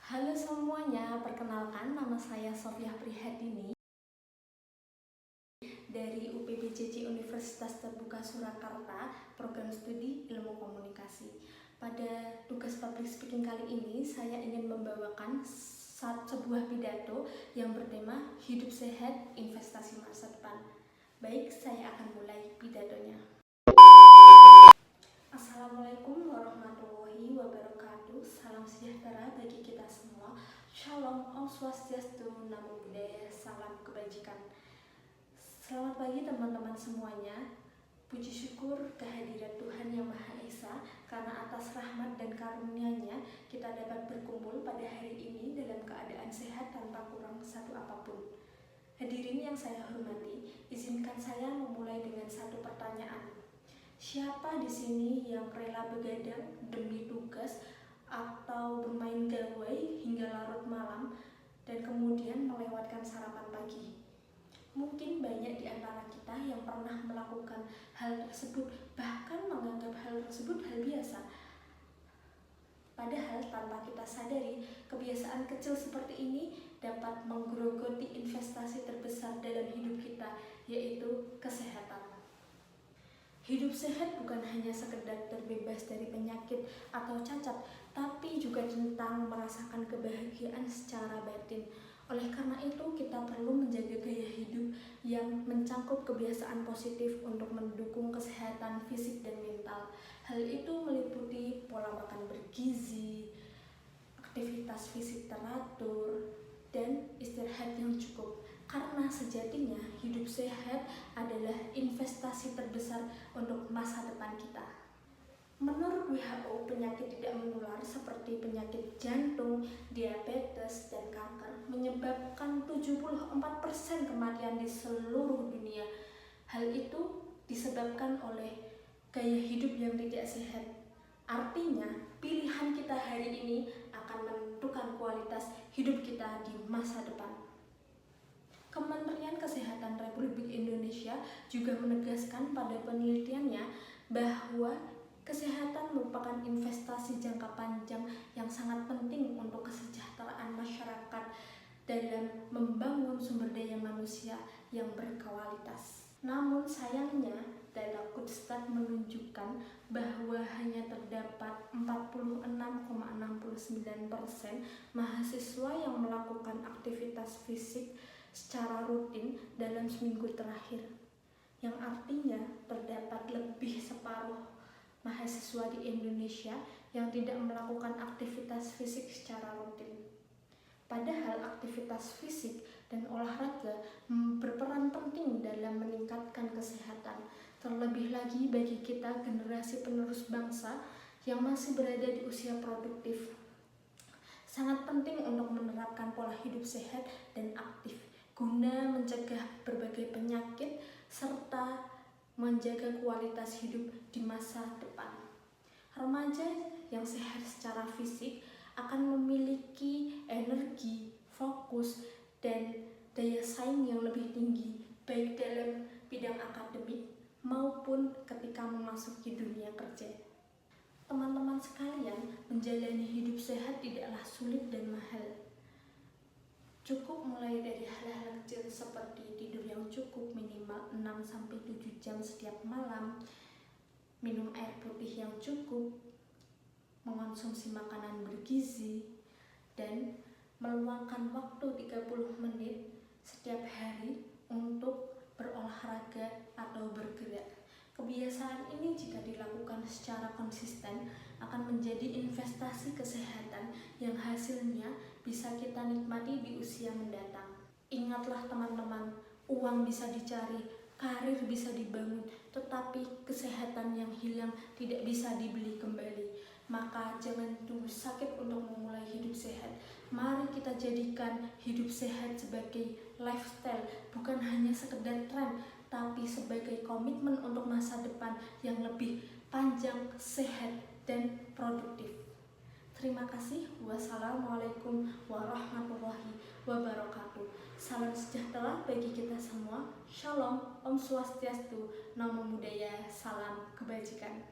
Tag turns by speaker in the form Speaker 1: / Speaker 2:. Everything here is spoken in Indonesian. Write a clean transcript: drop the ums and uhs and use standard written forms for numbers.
Speaker 1: Halo semuanya, perkenalkan nama saya Sofia Prihadini dari UPBJJ Universitas Terbuka Surakarta, program studi Ilmu Komunikasi. Pada tugas public speaking kali ini, saya ingin membawakan sebuah pidato yang bertema Hidup Sehat, Investasi Masa Depan. Baik, saya akan mulai pidatonya. Assalamualaikum warahmatullahi wabarakatuh. Salam sejahtera bagi kita semua. Shalom, Om Swastiastu, Namo Buddhaya, salam kebajikan. Selamat pagi teman-teman semuanya. Puji syukur kehadiran Tuhan Yang Maha Esa, karena atas rahmat dan karunia-Nya kita dapat berkumpul pada hari ini dalam keadaan sehat tanpa kurang satu apapun. Hadirin yang saya hormati, izinkan saya memulai dengan satu pertanyaan. Siapa di sini yang rela begadang demi tugas atau bermain gawai hingga larut malam dan kemudian melewatkan sarapan pagi? Mungkin banyak di antara kita yang pernah melakukan hal tersebut, bahkan menganggap hal tersebut hal biasa. Padahal tanpa kita sadari, kebiasaan kecil seperti ini dapat menggerogoti investasi terbesar dalam hidup kita, yaitu kesehatan. Hidup sehat bukan hanya sekedar terbebas dari penyakit atau cacat, tapi juga tentang merasakan kebahagiaan secara batin. Oleh karena itu, kita perlu menjaga gaya hidup yang mencangkup kebiasaan positif untuk mendukung kesehatan fisik dan mental. Hal itu meliputi pola makan bergizi, aktivitas fisik teratur, dan istirahat yang cukup. Karena sejatinya hidup sehat adalah investasi terbesar untuk masa depan kita. Menurut WHO, penyakit tidak menular seperti penyakit jantung, diabetes, dan kanker menyebabkan 74% kematian di seluruh dunia. Hal itu disebabkan oleh gaya hidup yang tidak sehat. Artinya, pilihan kita hari ini akan menentukan kualitas hidup kita di masa depan. Kementerian Kesehatan Republik Indonesia juga menegaskan pada penelitiannya bahwa kesehatan merupakan investasi jangka panjang yang sangat penting untuk kesejahteraan masyarakat dalam membangun sumber daya manusia yang berkualitas. Namun sayangnya, data Kudstat menunjukkan bahwa hanya terdapat 46,69% mahasiswa yang melakukan aktivitas fisik secara rutin dalam seminggu terakhir, yang artinya terdapat lebih separuh mahasiswa di Indonesia yang tidak melakukan aktivitas fisik secara rutin. Padahal aktivitas fisik dan olahraga berperan penting dalam meningkatkan kesehatan, terlebih lagi bagi kita generasi penerus bangsa yang masih berada di usia produktif. Sangat penting untuk menerapkan pola hidup sehat dan aktif guna mencegah berbagai penyakit serta menjaga kualitas hidup di masa depan. Remaja yang sehat secara fisik akan memiliki energi, fokus, dan daya saing yang lebih tinggi baik dalam bidang akademik maupun ketika memasuki dunia kerja. Teman-teman sekalian, menjalani hidup sehat tidaklah sulit dan mahal. Cukup mulai dari hal-hal kecil seperti tidur yang cukup minimal 6-7 jam setiap malam, minum air putih yang cukup, mengonsumsi makanan bergizi, dan meluangkan waktu 30 menit setiap hari untuk berolahraga atau bergerak. Kebiasaan ini jika dilakukan secara konsisten akan menjadi investasi kesehatan yang hasilnya bisa kita nikmati di usia mendatang. Ingatlah teman-teman, uang bisa dicari, karir bisa dibangun, tetapi kesehatan yang hilang tidak bisa dibeli kembali. Maka jangan tunggu sakit untuk memulai hidup sehat. Mari kita jadikan hidup sehat sebagai lifestyle, bukan hanya sekedar tren, tapi sebagai komitmen untuk masa depan yang lebih panjang, sehat, dan produktif. Terima kasih. Wassalamualaikum warahmatullahi wabarakatuh. Salam sejahtera bagi kita semua. Shalom, Om Swastiastu, Namo Buddhaya, salam kebajikan.